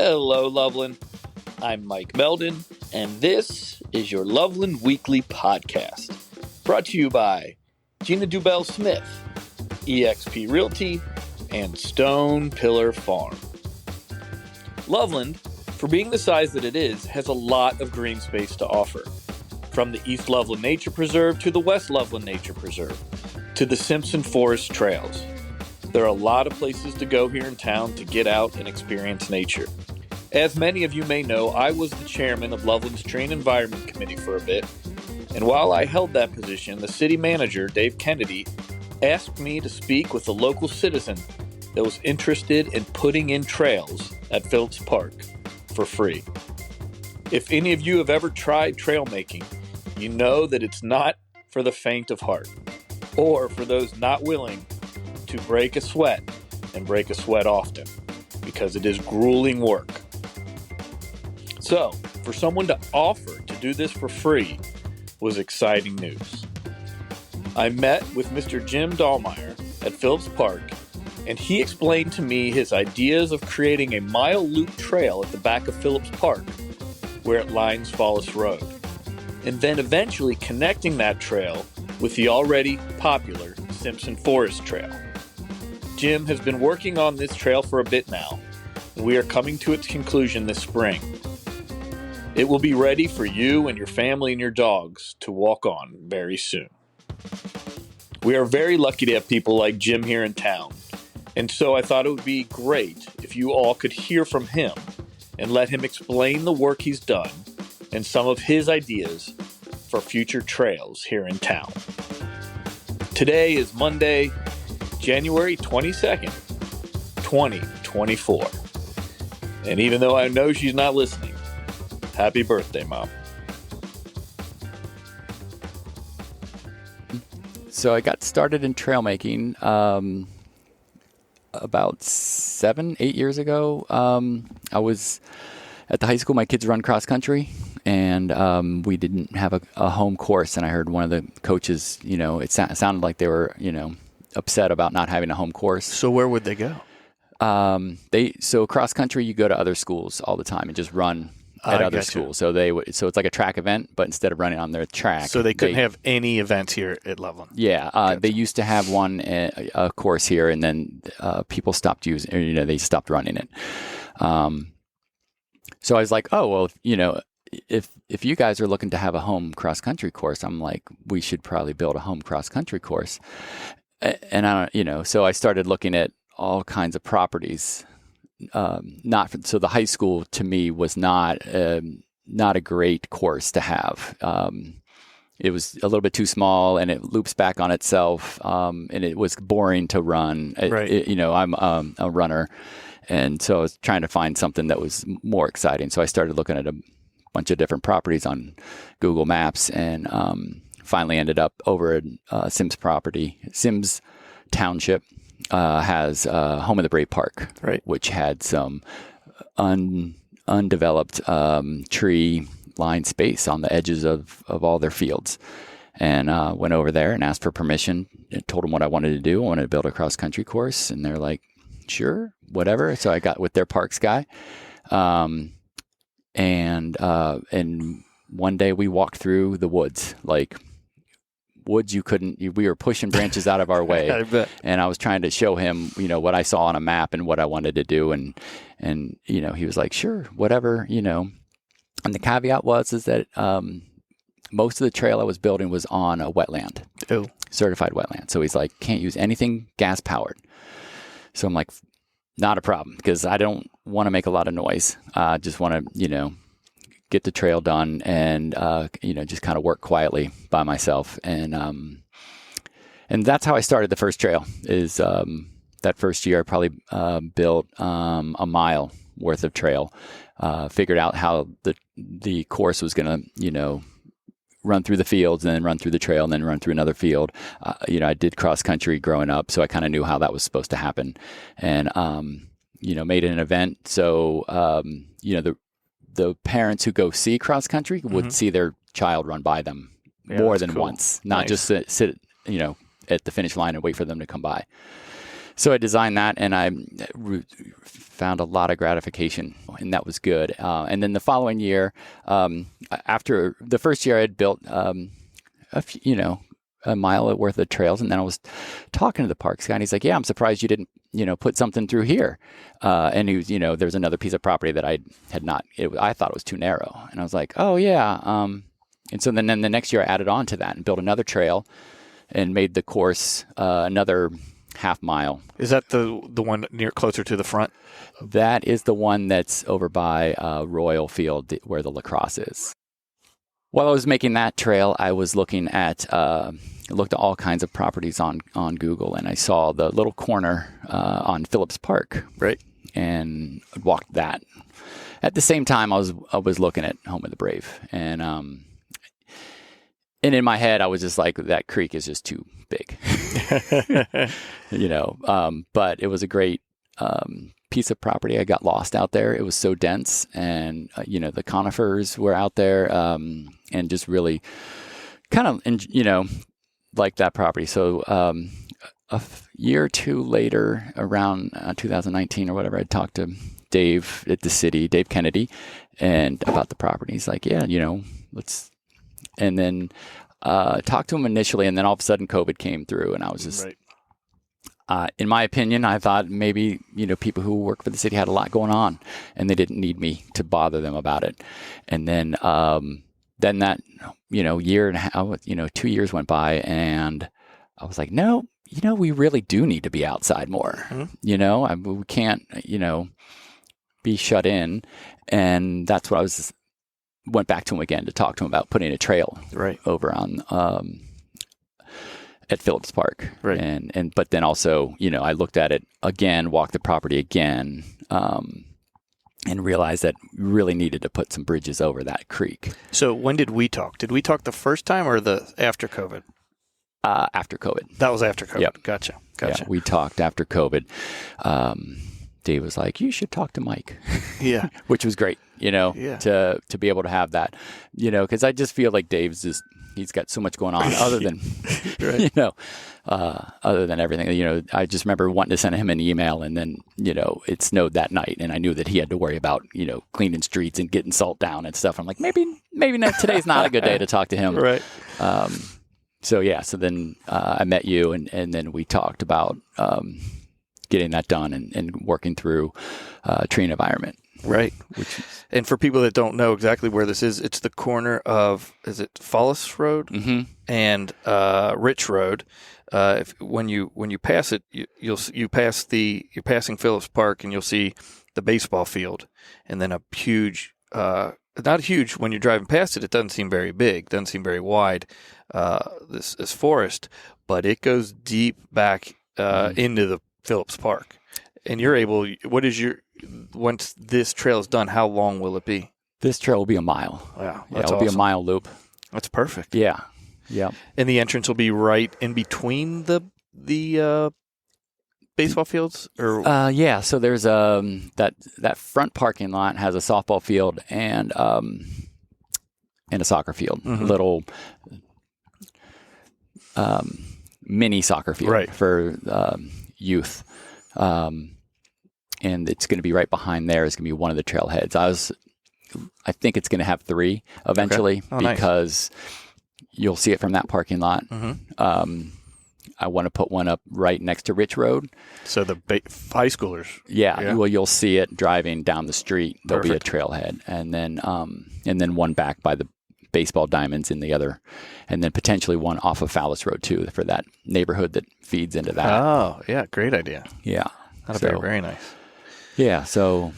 Hello, Loveland. I'm Mike Meldon, and this is your Loveland Weekly Podcast, brought to you by Gina Dubell-Smith, eXp Realty, and Stone Pillar Farm. Loveland, for being the size that it is, has a lot of green space to offer. From the East Loveland Nature Preserve to the West Loveland Nature Preserve to the Simpson Forest Trails. There are a lot of places to go here in town to get out and experience nature. As many of you may know, I was the chairman of Loveland's Train Environment Committee for a bit, and while I held that position, the city manager, Dave Kennedy, asked me to speak with a local citizen that was interested in putting in trails at Phillips Park for free. If any of you have ever tried trail making, you know that it's not for the faint of heart, or for those not willing to break a sweat and break a sweat often, because it is grueling work. So, for someone to offer to do this for free was exciting news. I met with Mr. Jim Daumeyer at Phillips Park, and he explained to me his ideas of creating a mile loop trail at the back of Phillips Park, where it lines Fallis Road, and then eventually connecting that trail with the already popular Simpson Forest Trail. Jim has been working on this trail for a bit now, and we are coming to its conclusion this spring. It will be ready for you and your family and your dogs to walk on very soon. We are very lucky to have people like Jim here in town, and so I thought it would be great if you all could hear from him and let him explain the work he's done and some of his ideas for future trails here in town. Today is Monday, January 22nd, 2024. And even though I know she's not listening, happy birthday, Mom. So I got started in trail making about 7-8 years ago. I was at the high school. My kids run cross country, and we didn't have a home course. And I heard one of the coaches, it sounded like they were, upset about not having a home course. So where would they go? So cross country, you go to other schools all the time and just run at other schools. So it's like a track event, but instead of running on their track, so they couldn't have any events here at Loveland. Yeah, gotcha. They used to have a course here, and then people stopped using. They stopped running it. So I was like, oh well, if you guys are looking to have a home cross country course, I'm like, we should probably build a home cross country course. And so I started looking at all kinds of properties. So the high school to me was not a great course to have. It was a little bit too small, and it loops back on itself, and it was boring to run. Right. I'm a runner, and so I was trying to find something that was more exciting. So I started looking at a bunch of different properties on Google Maps, and finally ended up over at Sims Township. Has Home of the Brave Park, right, which had some undeveloped tree-lined space on the edges of all their fields. And went over there and asked for permission. Told them what I wanted to do. I wanted to build a cross-country course. And they're like, sure, whatever. So I got with their parks guy. And one day we walked through the woods, woods we were pushing branches out of our way. I bet. And I was trying to show him, what I saw on a map and what I wanted to do. And he was like, sure, whatever, And the caveat is that most of the trail I was building was on a wetland. Oh. Certified wetland. So he's like, can't use anything gas powered. So I'm like, not a problem, because I don't want to make a lot of noise. I just want to, get the trail done and, just kind of work quietly by myself. And that's how I started the first trail is, that first year I probably, built, a mile worth of trail, figured out how the course was going to, run through the fields and then run through the trail and then run through another field. I did cross country growing up, so I kind of knew how that was supposed to happen, and, made it an event. So, the parents who go see cross country would see their child run by them more than once, not just sit, at the finish line and wait for them to come by. So I designed that, and I found a lot of gratification, and that was good. And then the following year, after the first year, I had built, a mile worth of trails, and then I was talking to the parks guy, and he's like, "Yeah, I'm surprised you didn't, put something through here." And he was, there's another piece of property that I had not. I thought it was too narrow, and I was like, "Oh yeah." And so then the next year, I added on to that and built another trail, and made the course another half mile. Is that the one closer to the front? That is the one that's over by Royal Field where the lacrosse is. While I was making that trail, I was looking at looked at all kinds of properties on Google, and I saw the little corner on Phillips Park. Right. And walked that. At the same time, I was looking at Home of the Brave, and in my head, I was just like, that creek is just too big, but it was a great piece of property. I got lost out there. It was so dense, and the conifers were out there, and just really kind of like that property. So a year or two later, around 2019 or whatever, I talked to Dave at the city, Dave Kennedy, and about the property. He's like, "Yeah, let's," and then talked to him initially, and then all of a sudden COVID came through, and I was just. Right. In my opinion, I thought maybe, people who work for the city had a lot going on and they didn't need me to bother them about it. And then that, year and a half, 2 years went by, and I was like, no, we really do need to be outside more. Mm-hmm. We can't, be shut in. And that's what went back to him again to talk to him about putting a trail over on, at Phillips Park. Right. But then also, I looked at it again, walked the property again, and realized that we really needed to put some bridges over that creek. So when did we talk? Did we talk the first time or after COVID? After COVID. That was after COVID. Yep. Gotcha. Yeah, we talked after COVID. Dave was like, "You should talk to Mike." Yeah. Which was great, to be able to have that, because I just feel like he's got so much going on other than, other than everything. I just remember wanting to send him an email, and then, it snowed that night, and I knew that he had to worry about, cleaning streets and getting salt down and stuff. I'm like, maybe not, today's not a good day to talk to him. Right. So then I met you, and then we talked about getting that done and working through tree and environment. Right. And for people that don't know exactly where this is, it's the corner of, is it Follis Road? Mm-hmm. And Rich Road. When you pass it, you're passing Phillips Park, and you'll see the baseball field, and then a huge, not huge, when you're driving past it, it doesn't seem very big, doesn't seem very wide, this forest, but it goes deep back into the Phillips Park. And you're able, once this trail is done, how long will it be? This trail will be a mile. Wow. It'll be a mile loop. That's perfect. Yeah. Yeah. And the entrance will be right in between the baseball fields? Or yeah. So there's that front parking lot has a softball field and a soccer field. Mm-hmm. Little mini soccer field for youth. And it's going to be right behind there. It's going to be one of the trailheads. I think it's going to have 3 eventually because you'll see it from that parking lot. Mm-hmm. I want to put one up right next to Rich Road. So the high schoolers. Yeah. Well, you'll see it driving down the street. There'll be a trailhead, and then one back by the baseball diamonds in the other, and then potentially one off of Fallis Road too for that neighborhood that feeds into that. Oh, yeah. Great idea. Yeah. That'll be very nice. Yeah. So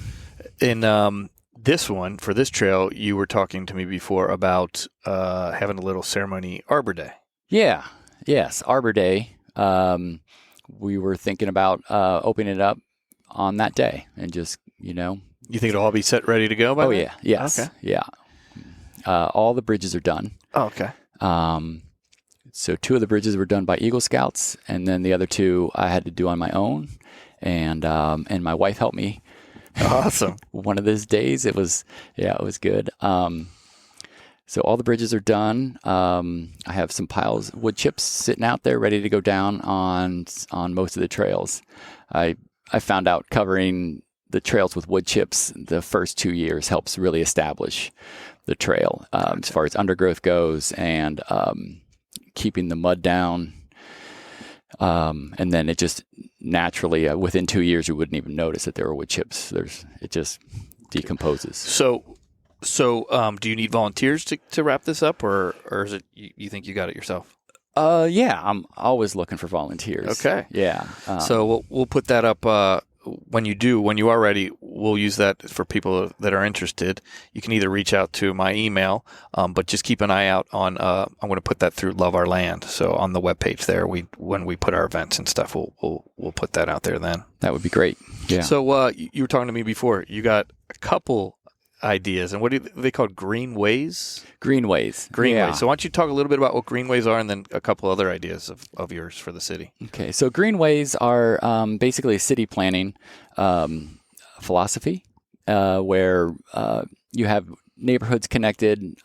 in for this trail, you were talking to me before about having a little ceremony Arbor Day. Yeah. Yes. Arbor Day. We were thinking about opening it up on that day and just, You think it'll all be set ready to go by then? Yeah. Yes. Okay. Yeah. All the bridges are done. Oh, okay. So 2 of the bridges were done by Eagle Scouts, and then the other 2 I had to do on my own. And my wife helped me. Awesome. One of those days, it was good. So all the bridges are done. I have some piles, wood chips sitting out there ready to go down on most of the trails. I found out covering the trails with wood chips the first 2 years helps really establish the trail as far as undergrowth goes and keeping the mud down. And then it just naturally, within 2 years, you wouldn't even notice that there were wood chips. It just decomposes. So, do you need volunteers to wrap this up, or is it you think you got it yourself? Yeah, I'm always looking for volunteers. Okay. Yeah. So we'll put that up when you are ready. We'll use that for people that are interested. You can either reach out to my email, but just keep an eye out on. I'm going to put that through Love Our Land. So on the webpage there, when we put our events and stuff, we'll put that out there then. That would be great. Yeah. So you were talking to me before. You got a couple ideas, and what are they called? Greenways? Greenways. Yeah. So why don't you talk a little bit about what greenways are, and then a couple other ideas of yours for the city. Okay. So greenways are basically a city planning philosophy where you have neighborhoods connected,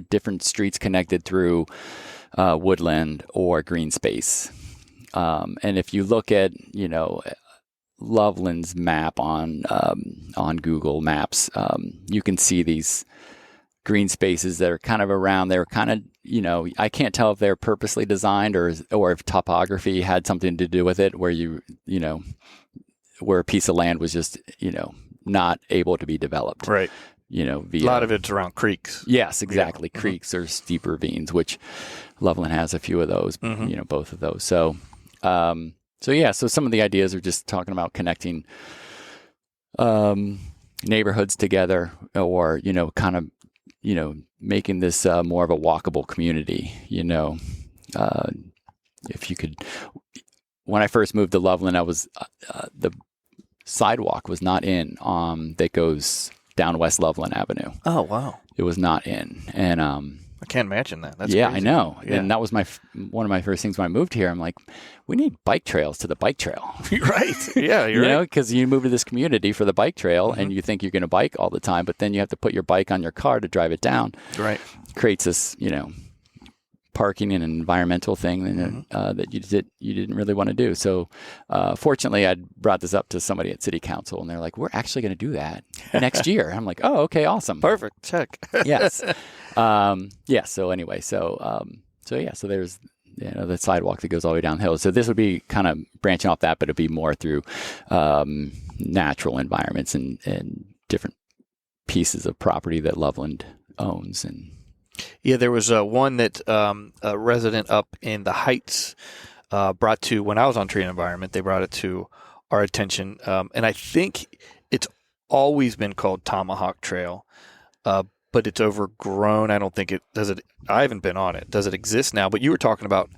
different streets connected through woodland or green space. And if you look at, Loveland's map on Google Maps, you can see these green spaces that are kind of around. They're kind of, I can't tell if they're purposely designed or if topography had something to do with it, where where a piece of land was just, not able to be developed. Right. Via, a lot of it's around creeks. Yes, exactly. Yeah. Creeks or steep ravines, which Loveland has a few of those, both of those. So, so some of the ideas are just talking about connecting neighborhoods together, or kind of making this more of a walkable community. If you could, when I first moved to Loveland, I was the sidewalk was not in that goes down West Loveland Avenue. Oh wow, it was not in, and I can't imagine that. That's yeah, crazy. I know. Yeah. And that was one of my first things when I moved here. I'm like, we need bike trails to the bike trail. Right. Yeah, you're right. Because you move to this community for the bike trail and you think you're going to bike all the time, but then you have to put your bike on your car to drive it down. Right. Creates this, parking and an environmental thing that you didn't really want to do. So fortunately, I brought this up to somebody at City Council, and they're like, "We're actually going to do that next year." I'm like, "Oh, okay, awesome, perfect, check." Yes, yeah. So anyway, so there's the sidewalk that goes all the way downhill. So this would be kind of branching off that, but it'd be more through natural environments and different pieces of property that Loveland owns. And yeah, there was one that a resident up in the Heights brought to, when I was on Tree and Environment, they brought it to our attention. And I think it's always been called Tomahawk Trail, but it's overgrown. I don't think it does. I haven't been on it. Does it exist now? But you were talking about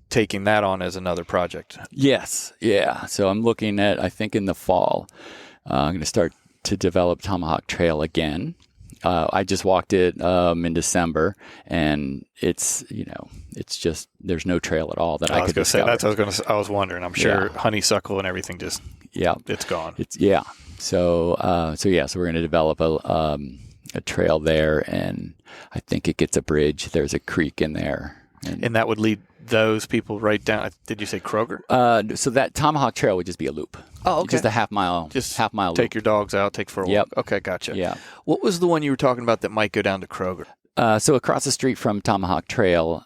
taking that on as another project. Yes. Yeah. So I'm looking at, I think in the fall, I'm going to start to develop Tomahawk Trail again. I just walked it in December, and it's just, there's no trail at all that I could discover. That's what I was wondering. I'm sure honeysuckle and everything just, it's gone. So we're going to develop a trail there, and I think it gets a bridge. There's a creek in there. And that would lead those people right down. Did you say Kroger? So that Tomahawk Trail would just be a loop. Oh, okay. Just a half mile Take loop. your dogs out, take for a walk. Okay, gotcha. Yeah. What was the one you were talking about that might go down to Kroger? So across the street from Tomahawk Trail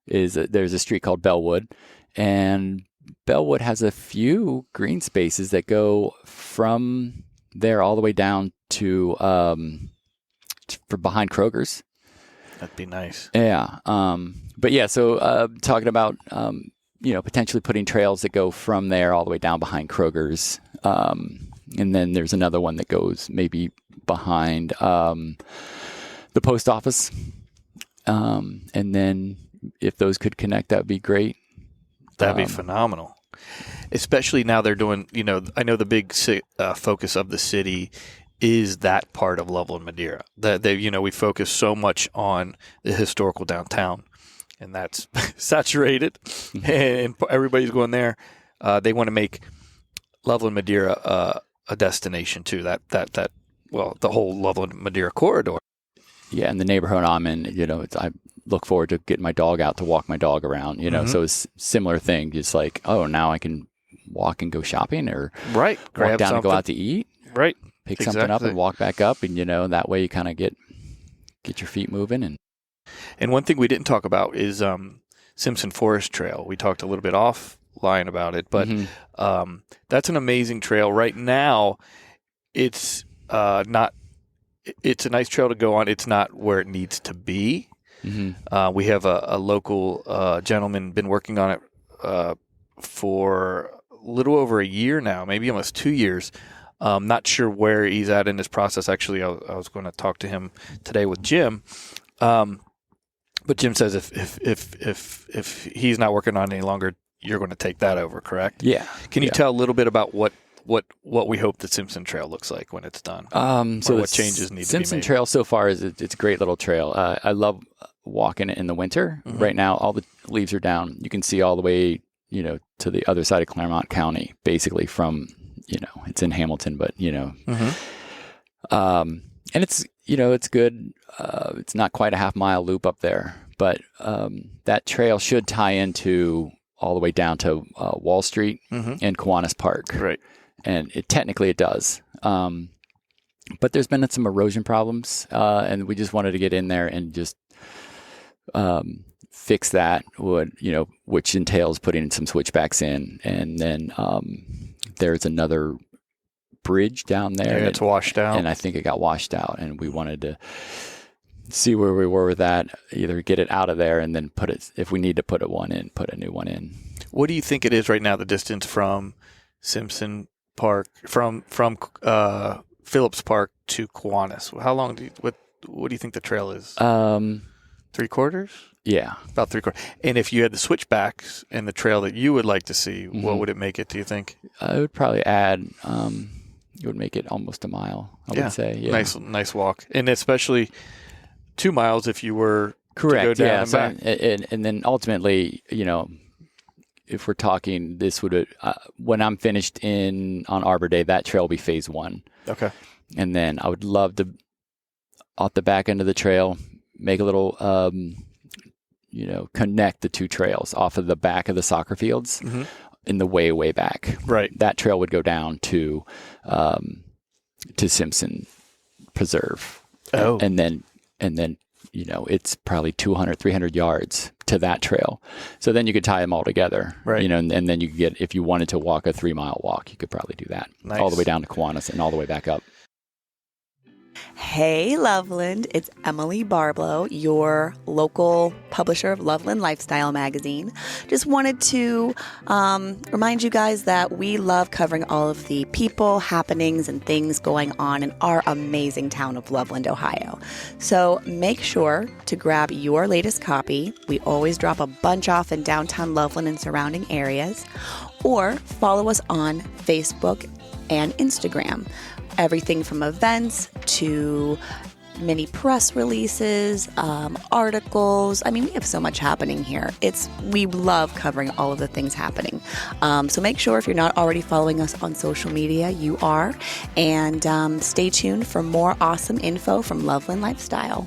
there's a street called Bellwood, and Bellwood has a few green spaces that go from there all the way down to for behind Kroger's. That'd be nice. Yeah. But yeah, so talking about, potentially putting trails that go from there all the way down behind Kroger's. And then there's another one that goes maybe behind the post office. And then if those could connect, that would be great. That'd be phenomenal. Especially now they're doing, I know the big focus of the city is that part of Loveland, Madeira. We focus so much on the historical downtown, and that's saturated, and everybody's going there. They want to make Loveland, Madeira a destination too. The whole Loveland, Madeira corridor. in the neighborhood I'm in, I look forward to getting my dog out to walk my dog around, so it's similar thing. Just like, oh, now I can walk and go shopping, or right, walk down and go out to eat, right, pick something up and walk back up. And, that way you kind of get your feet moving. And one thing we didn't talk about is Simpson Forest Trail. We talked a little bit offline about it, but that's an amazing trail. Right now, it's not. It's a nice trail to go on. It's not where it needs to be. We have a local gentleman been working on it for a little over a year now, maybe almost 2 years. Not sure where he's at in this process. Actually, I was going to talk to him today with Jim. But Jim says if he's not working on it any longer, you're going to take that over, correct? Yeah. Can you tell a little bit about what we hope the Simpson Trail looks like when it's done? So what changes need to be made? Simpson Trail so far it's a great little trail. I love walking it in the winter. Right now, all the leaves are down. You can see all the way, to the other side of Claremont County, basically from, it's in Hamilton, but, and it's, it's good. It's not quite a half-mile loop up there, but that trail should tie into all the way down to Wall Street and Kiwanis Park. Right. And technically it does. But there's been some erosion problems, and we just wanted to get in there and just fix that, which entails putting some switchbacks in. And then there's another bridge down there. Yeah, it's washed out. And I think it got washed out, and we wanted to see where we were with that, either get it out of there and then put it, if we need to put a new one in. What do you think it is right now, the distance from Simpson Park, from Phillips Park to Kiwanis? How long what do you think the trail is? 3/4? Yeah. About 3/4. And if you had the switchbacks and the trail that you would like to see, what would it make it, do you think? It would probably add, it would make it almost a mile, I would say. Yeah. Nice walk. And especially 2 miles if you were correct, to go down and back. And then ultimately, if we're talking, this would when I'm finished on Arbor Day, that trail will be phase 1. Okay. And then I would love to, off the back end of the trail, make a little, connect the two trails off of the back of the soccer fields in the way back. Right. That trail would go down to Simpson Preserve. Oh. And then, it's probably 200, 300 yards to that trail. So then you could tie them all together. Right. And then you could get, if you wanted to walk a 3-mile walk, you could probably do that. Nice. All the way down to Kiwanis and all the way back up. Hey, Loveland. It's Emily Barblow, your local publisher of Loveland Lifestyle Magazine. Just wanted to remind you guys that we love covering all of the people, happenings, and things going on in our amazing town of Loveland, Ohio. So make sure to grab your latest copy. We always drop a bunch off in downtown Loveland and surrounding areas. Or follow us on Facebook and Instagram. Everything from events to mini press releases, articles. I mean, we have so much happening here. We love covering all of the things happening. So make sure if you're not already following us on social media, you are. And stay tuned for more awesome info from Loveland Lifestyle.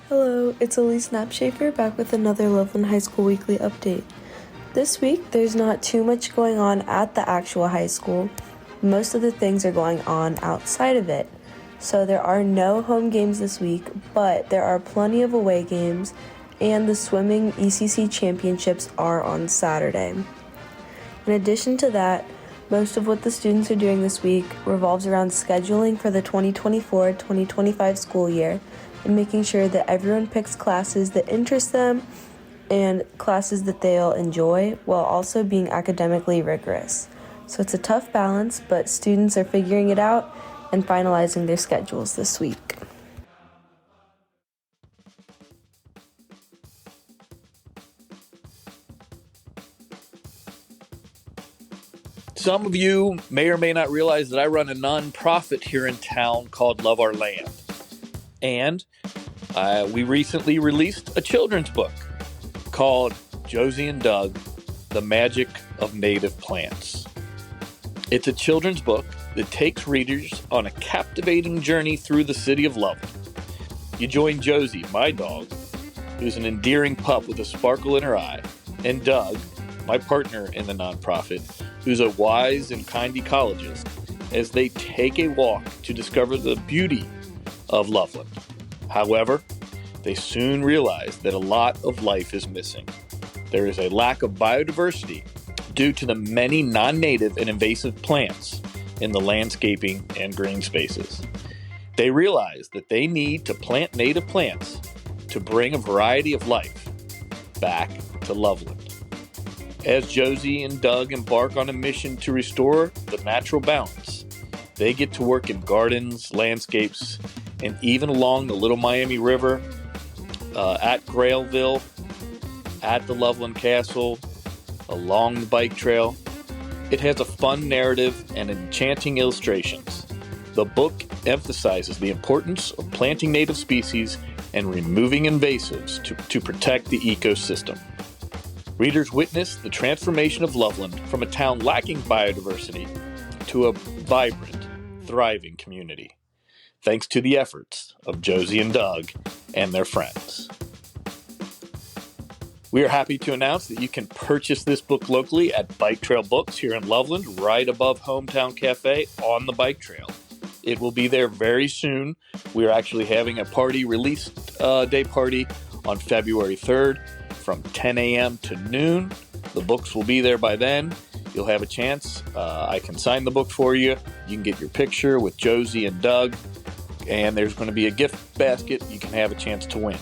Hello, it's Elise Knapschafer back with another Loveland High School Weekly Update. This week, there's not too much going on at the actual high school. Most of the things are going on outside of it. So there are no home games this week, but there are plenty of away games, and the swimming ECC championships are on Saturday. In addition to that, most of what the students are doing this week revolves around scheduling for the 2024-2025 school year and making sure that everyone picks classes that interest them and classes that they'll enjoy while also being academically rigorous. So it's a tough balance, but students are figuring it out and finalizing their schedules this week. Some of you may or may not realize that I run a nonprofit here in town called Love Our Land. And we recently released a children's book called Josie and Doug, The Magic of Native Plants. It's a children's book that takes readers on a captivating journey through the city of Loveland. You join Josie, my dog, who's an endearing pup with a sparkle in her eye, and Doug, my partner in the nonprofit, who's a wise and kind ecologist, as they take a walk to discover the beauty of Loveland. However, they soon realize that a lot of life is missing. There is a lack of biodiversity due to the many non-native and invasive plants in the landscaping and green spaces. They realize that they need to plant native plants to bring a variety of life back to Loveland. As Josie and Doug embark on a mission to restore the natural balance, they get to work in gardens, landscapes, and even along the Little Miami River, at Grailville, at the Loveland Castle, along the bike trail. It has a fun narrative and enchanting illustrations. The book emphasizes the importance of planting native species and removing invasives to protect the ecosystem. Readers witness the transformation of Loveland from a town lacking biodiversity to a vibrant, thriving community, thanks to the efforts of Josie and Doug and their friends. We are happy to announce that you can purchase this book locally at Bike Trail Books here in Loveland, right above Hometown Cafe on the bike trail. It will be there very soon. We are actually having a release day party on February 3rd from 10 a.m. to noon. The books will be there by then. You'll have a chance. I can sign the book for you. You can get your picture with Josie and Doug. And there's going to be a gift basket you can have a chance to win.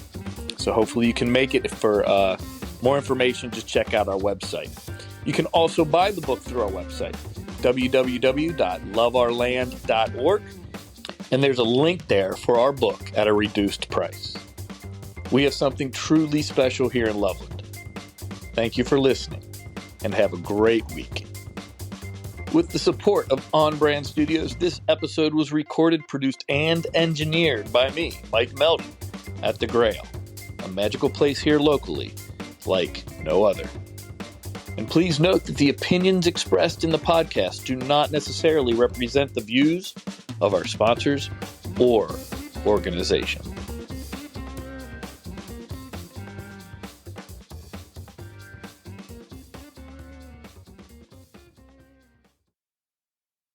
So hopefully you can make it. For more information, just check out our website. You can also buy the book through our website, www.loveourland.org. And there's a link there for our book at a reduced price. We have something truly special here in Loveland. Thank you for listening, and have a great week. With the support of On Brand Studios, this episode was recorded, produced, and engineered by me, Mike Meldon, at The Grail, a magical place here locally like no other. And please note that the opinions expressed in the podcast do not necessarily represent the views of our sponsors or organizations.